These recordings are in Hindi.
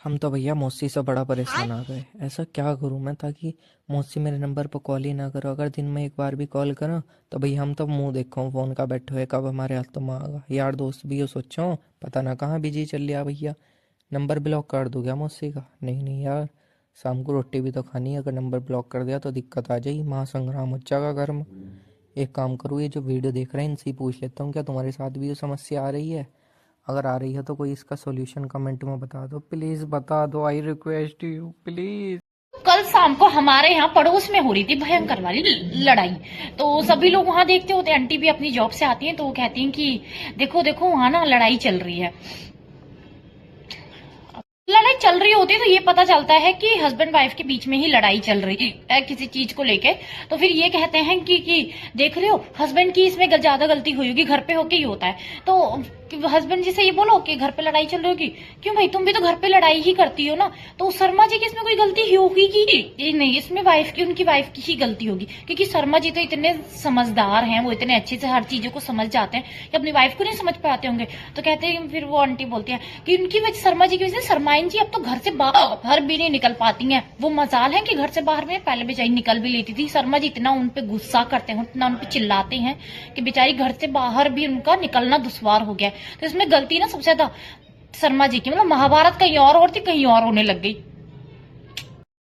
हम तो भैया मौसी से बड़ा परेशान आ गए। ऐसा क्या करूं मैं ताकि मौसी मेरे नंबर पर कॉल ही ना करो। अगर दिन में एक बार भी कॉल करो तो भैया हम तो मुंह देखो फ़ोन का बैठे हुए कब हमारे हाथ में आएगा। यार दोस्त भी ये सोचो पता ना कहाँ बिजी चल लिया भैया। नंबर ब्लॉक कर दूँ क्या मौसी का? नहीं नहीं यार, शाम को रोटी भी तो खानी है। अगर नंबर ब्लॉक कर दिया तो दिक्कत आ जाएगी, महासंग्राम हो जाएगा घर में। एक काम करूँ, ये जो वीडियो देख रहे हैं इनसे ही पूछ लेता हूँ क्या तुम्हारे साथ भी ये समस्या आ रही है? अगर आ रही है तो कोई इसका सॉल्यूशन कमेंट में बता दो, प्लीज़ बता दो, आई रिक्वेस्ट यू प्लीज़। कल शाम को हमारे यहाँ पड़ोस में हो रही थी भयंकर वाली लड़ाई। तो सभी लोग वहां देखते होते, आंटी भी अपनी जॉब से आती हैं तो वो कहती हैं कि देखो देखो वहां ना लड़ाई चल रही है। लड़ाई चल रही होती है तो ये पता चलता है कि हस्बैंड वाइफ के बीच में ही लड़ाई चल रही है किसी चीज को लेके। तो फिर ये कहते हैं कि देख रहे हो हस्बैंड की इसमें ज्यादा गलती हुई होगी, घर पे होके ही होता है। तो हस्बैंड जी से ये बोलो कि घर पे लड़ाई चल रही होगी, क्यों भाई तुम भी तो घर पे लड़ाई ही करती हो ना। तो शर्मा जी की इसमें कोई गलती होगी कि ये नहीं, इसमें वाइफ की, उनकी वाइफ की ही गलती होगी। क्योंकि शर्मा जी तो इतने समझदार हैं, वो इतने अच्छे से हर चीजों को समझ जाते हैं कि अपनी वाइफ को नहीं समझ पाते होंगे। तो कहते हैं, फिर वो आंटी बोलती है कि उनकी वजह, शर्मा जी की वजह से शर्माइन जी अब तो घर से बाहर भी नहीं निकल पाती हैं। वो मजाल है कि घर से बाहर में पहले बेचारी निकल भी लेती थी। शर्मा जी इतना उनपे गुस्सा करते हैं, इतना उनपे चिल्लाते हैं कि बेचारी घर से बाहर भी उनका निकलना दुश्वार हो गया। तो इसमें गलती ना सबसे ज्यादा शर्मा जी की, मतलब महाभारत कहीं और थी, कहीं और होने लग गई।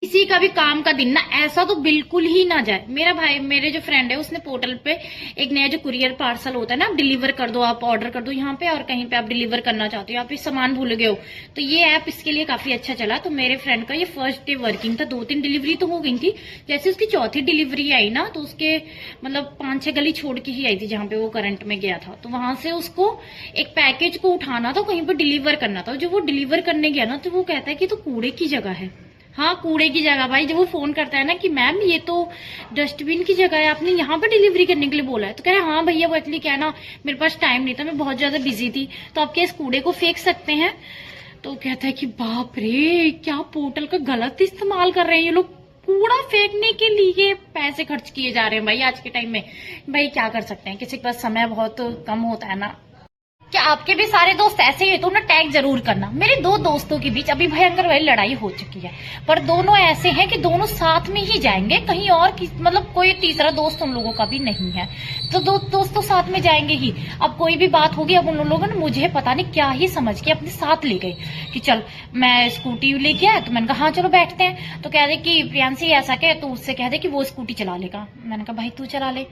किसी का भी काम का दिन ना ऐसा तो बिल्कुल ही ना जाए। मेरा भाई, मेरे जो फ्रेंड है, उसने पोर्टल पे एक नया जो कुरियर पार्सल होता है ना, आप डिलीवर कर दो, आप ऑर्डर कर दो यहाँ पे, और कहीं पे आप डिलीवर करना चाहते हो, आप इस सामान भूल गए हो, तो ये ऐप इसके लिए काफी अच्छा चला। तो मेरे फ्रेंड का ये फर्स्ट डे वर्किंग था, 2-3 डिलीवरी तो हो गई थी। जैसे उसकी चौथी डिलीवरी आई ना, तो उसके मतलब 5-6 गली छोड़ के ही आई थी जहाँ पे वो करंट में गया था। तो वहां से उसको एक पैकेज को उठाना था, कहीं पर डिलीवर करना था। जो वो डिलीवर करने गया ना, तो वो कहता है कि तो कूड़े की जगह है। हाँ, कूड़े की जगह भाई। जब वो फोन करता है ना कि मैम ये तो डस्टबिन की जगह है, आपने यहाँ पे डिलीवरी करने के लिए बोला है, तो कह रहे हाँ भैया वो एक्चुअली क्या है ना, मेरे पास टाइम नहीं था, मैं बहुत ज्यादा बिजी थी, तो आप क्या इस कूड़े को फेंक सकते हैं? तो कहता है कि बाप रे, क्या पोर्टल का गलत इस्तेमाल कर रहे हैं ये लोग, कूड़ा फेंकने के लिए पैसे खर्च किए जा रहे हैं भाई आज के टाइम में। भाई क्या कर सकते हैं, किसी के पास समय बहुत कम होता है ना। क्या आपके भी सारे दोस्त ऐसे ही तो ना टैग जरूर करना। मेरे 2 दोस्तों के बीच अभी भयंकर वाली लड़ाई हो चुकी है, पर दोनों ऐसे हैं कि दोनों साथ में ही जाएंगे, कहीं और मतलब कोई तीसरा दोस्त उन लोगों का भी नहीं है। तो दो दोस्त तो साथ में जाएंगे ही। अब कोई भी बात होगी, अब उन लोगों ने मुझे पता नहीं क्या ही समझ के अपने साथ ले गए कि चल मैं स्कूटी लेके आया। तो मैंने कहा हाँ चलो बैठते हैं। तो कह दे कि प्रियांशी ऐसा कह, तो उससे कह दे कि वो स्कूटी चला लेगा। मैंने कहा भाई तू चला ले।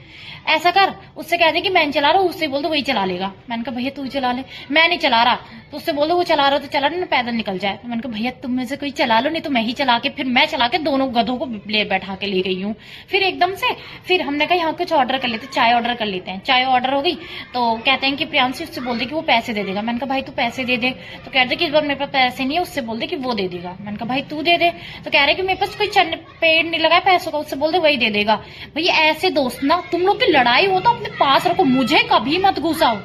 ऐसा कर, उससे कह दे कि मैं चला रहा हूँ, उससे बोल दो वही चला लेगा। मैंने कहा भैया तू चला ले। मैं नहीं चला रहा, तो उससे बोल दो वो चला रहा तो चला ना, पैदल निकल जाए। तो मैंने कहा भैया तुम में से कोई चला लो, नहीं तो मैं ही चला के, फिर मैं चला के दोनों गधों को ले बैठा के ले गई हूँ। फिर एकदम से फिर हमने कहा यहाँ कुछ ऑर्डर कर लेते, चाय ऑर्डर कर लेते हैं। चाय ऑर्डर हो गई तो कहते हैं कि प्रियांशी उससे बोल दे कि वो पैसे दे देगा। मैंने कहा भाई तू पैसे दे दे। तो कह रहे कि इस बार मेरे पास पैसे नहीं है, उससे बोल दे कि वो दे देगा। मैंने कहा भाई तू दे दे। तो कह रहे कि मेरे पास कोई पेड़ नहीं लगा पैसों का, उससे बोल दे वही दे देगा। भैया ऐसे दोस्त ना, तुम लोग की लड़ाई हो तो अपने पास रखो, मुझे कभी मत घुसाओ।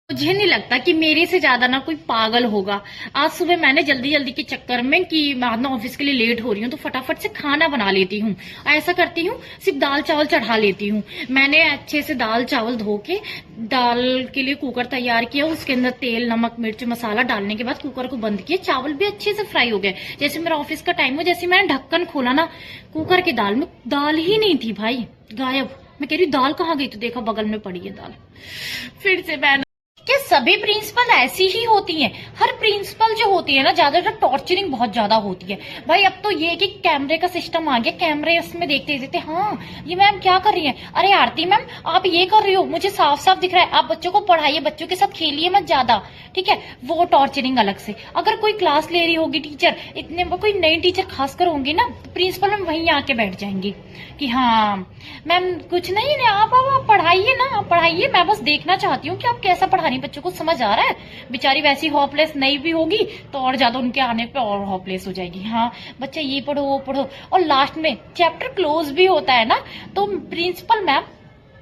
मुझे नहीं लगता कि मेरे से ज्यादा ना कोई पागल होगा। आज सुबह मैंने जल्दी जल्दी के चक्कर में कि मैं ना ऑफिस के लिए लेट हो रही हूँ, तो फटाफट से खाना बना लेती हूँ। ऐसा करती हूँ, सिर्फ दाल चावल चढ़ा लेती हूँ। मैंने अच्छे से दाल चावल धो के दाल के लिए कुकर तैयार किया, उसके अंदर तेल नमक मिर्च मसाला डालने के बाद कुकर को बंद किया। चावल भी अच्छे से फ्राई हो गए। जैसे मेरा ऑफिस का टाइम हो, जैसे मैंने ढक्कन खोला ना, कुकर की दाल में दाल ही नहीं थी भाई, गायब। मैं कह रही दाल कहाँ गई, तो देखा बगल में पड़ी है दाल। फिर से मैंने, क्या सभी प्रिंसिपल ऐसी ही होती हैं? हर प्रिंसिपल जो होती है ना, ज्यादातर टॉर्चरिंग बहुत ज्यादा होती है भाई। अब तो ये कि कैमरे का सिस्टम आ गया, कैमरे उसमें देखते देखते हाँ ये मैम क्या कर रही है, अरे आरती मैम आप ये कर रही हो, मुझे साफ साफ दिख रहा है, आप बच्चों को पढ़ाइए, बच्चों के साथ खेलिए मत ज्यादा, ठीक है। वो टॉर्चरिंग अलग से। अगर कोई क्लास ले रही होगी टीचर, इतने कोई नई टीचर खासकर होंगी ना, प्रिंसिपल मैम वहीं आके बैठ जाएंगी कि हाँ मैम कुछ नहीं, आप पढ़ाइए ना, आप पढ़ाइए, मैं बस देखना चाहती हूँ कि आप कैसा पढ़ा रही, बच्चों को समझ आ रहा है। बेचारी वैसी होपलेस नहीं भी होगी तो और ज्यादा उनके आने पे और होपलेस हो जाएगी। हाँ बच्चा ये पढ़ो वो पढ़ो, और लास्ट में चैप्टर क्लोज भी होता है ना, तो प्रिंसिपल मैम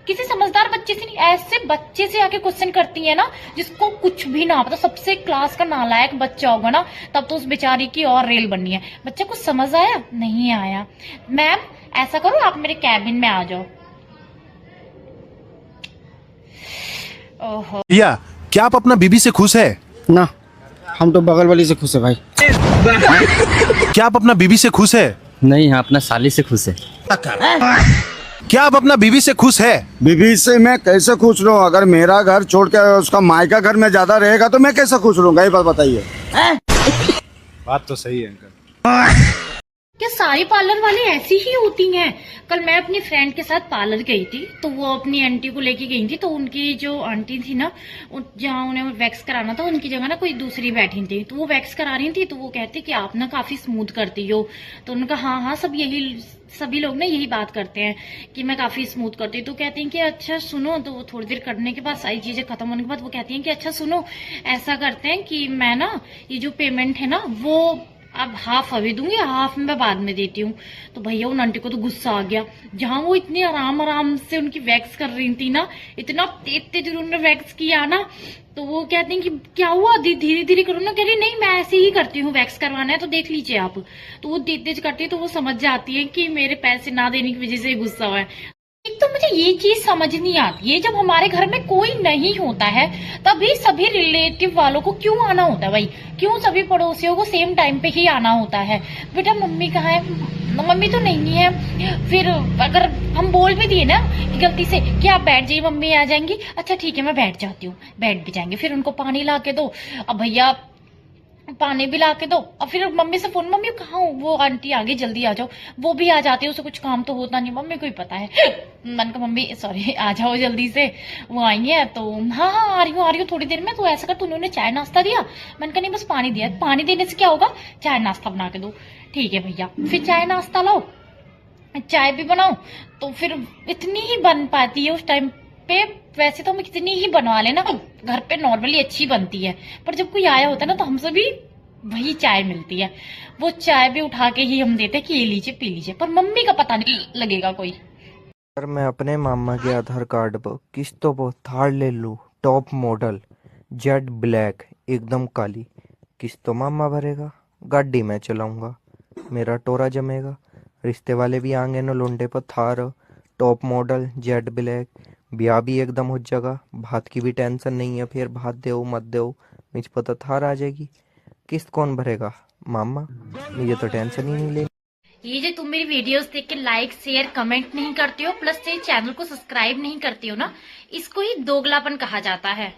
किसी समझदार बच्चे से नहीं, ऐसे बच्चे से आके क्वेश्चन करती है ना जिसको कुछ भी ना पता, सबसे क्लास का नालायक बच्चा होगा ना, तब तो उस बेचारी की और रेल बननी है। बच्चा कुछ समझ आया? नहीं आया। मैम ऐसा करो आप मेरे कैबिन में आ जाओ। ओहो, या क्या आप अपना बीबी से खुश है? ना, हम तो बगल वाली से खुश है भाई। क्या आप अपना बीवी से खुश है? नहीं, हाँ अपना साली से खुश है। क्या आप अपना बीवी से खुश है? बीवी से मैं कैसे खुश रहूं? अगर मेरा घर छोड़ के उसका मायका घर में ज्यादा रहेगा तो मैं कैसे खुश रहूंगा, ये बात बताइए। बात तो सही है अंकल। क्या सारी पार्लर वाले ऐसी ही होती हैं? कल मैं अपनी फ्रेंड के साथ पार्लर गई थी, तो वो अपनी आंटी को लेके गई थी, तो उनकी जो आंटी थी ना, जहाँ उन्हें वैक्स कराना था उनकी जगह ना कोई दूसरी बैठी थी, तो वो वैक्स करा रही थी, तो वो कहती कि आप ना काफी स्मूथ करती हो। तो उन्होंने कहा हाँ हाँ, सभी लोग ना यही बात करते हैं कि मैं काफी स्मूथ करती हूँ। तो कहती हैं कि अच्छा सुनो, तो वो थोड़ी देर करने के बाद सारी चीजें खत्म होने के बाद वो कहती हैं कि अच्छा सुनो, ऐसा करते हैं कि मैं ना ये जो पेमेंट है ना वो अब हाफ अभी दूंगी, हाफ मैं बाद में देती हूँ। तो भैया उन आंटी को तो गुस्सा आ गया, जहां वो इतनी आराम आराम से उनकी वैक्स कर रही थी ना, इतना तेज तेज उन्होंने वैक्स किया ना, तो वो कहती हैं कि क्या हुआ, धीरे धीरे करो ना। कह रही नहीं, मैं ऐसे ही करती हूँ, वैक्स करवाना है तो देख लीजिए आप। तो वो तेज तेज करती है, तो वो समझ जाती है कि मेरे पैसे ना देने की वजह से गुस्सा हुआ है। एक तो मुझे ये चीज समझ नहीं आती है, जब हमारे घर में कोई नहीं होता है तभी सभी रिलेटिव वालों को क्यों आना होता है भाई? क्यों सभी पड़ोसियों को सेम टाइम पे ही आना होता है? बेटा मम्मी कहाँ है? मम्मी तो नहीं है। फिर अगर हम बोल भी दिए ना कि गलती से कि आप बैठ जाइए, मम्मी आ जाएंगी, अच्छा ठीक है मैं बैठ जाती हूँ, बैठ भी जाएंगे। फिर उनको पानी ला के दो, अब भैया पानी भी ला के दो, और फिर मम्मी से फोन, मम्मी कहाँ हो? वो आंटी आ गई, जल्दी आ जाओ। वो भी आ जाती है, उसे कुछ काम तो होता नहीं, मम्मी को ही पता है। मन का मम्मी सॉरी आ जाओ जल्दी से, वो आई है। तो हाँ हाँ आ रही हूँ थोड़ी देर में। तो ऐसा कर, तूने उन्हें चाय नाश्ता दिया? मन का नहीं, बस पानी दिया। पानी देने से क्या होगा, चाय नाश्ता बना के दो। ठीक है भैया, फिर चाय नाश्ता लाओ, चाय भी बनाओ। तो फिर इतनी ही बन पाती है उस टाइम पे। वैसे तो हम कितनी ही बनवा लेना, घर पे नॉर्मली अच्छी बनती है, पर जब कोई आया होता है ना तो हमसे भी वही चाय मिलती है। वो चाय भी उठा के ही हम देते कि ये लीजिए पी लीजिए, पर मम्मी का पता नहीं लगेगा कोई। अगर मैं अपने मामा के आधार कार्ड पर किस्तों पर थार ले लूँ, टॉप मॉडल जेड ब्लैक एकदम काली, किस्तों मामा भरेगा, गाड़ी मैं चलाऊंगा, मेरा टोरा जमेगा, रिश्ते वाले भी आएंगे न लुंडे पर Thar top model Z black, ब्याह भी एकदम हो जाएगा, भात की भी टेंशन नहीं है, फिर भात दो मत दो, मुझ पर तो थार आ जाएगी। किस्त कौन भरेगा? मामा। मुझे तो टेंशन ही नहीं ले। ये जो तुम मेरी वीडियोस देख के लाइक शेयर कमेंट नहीं करते हो, प्लस से चैनल को सब्सक्राइब नहीं करते हो ना, इसको ही दोगलापन कहा जाता है।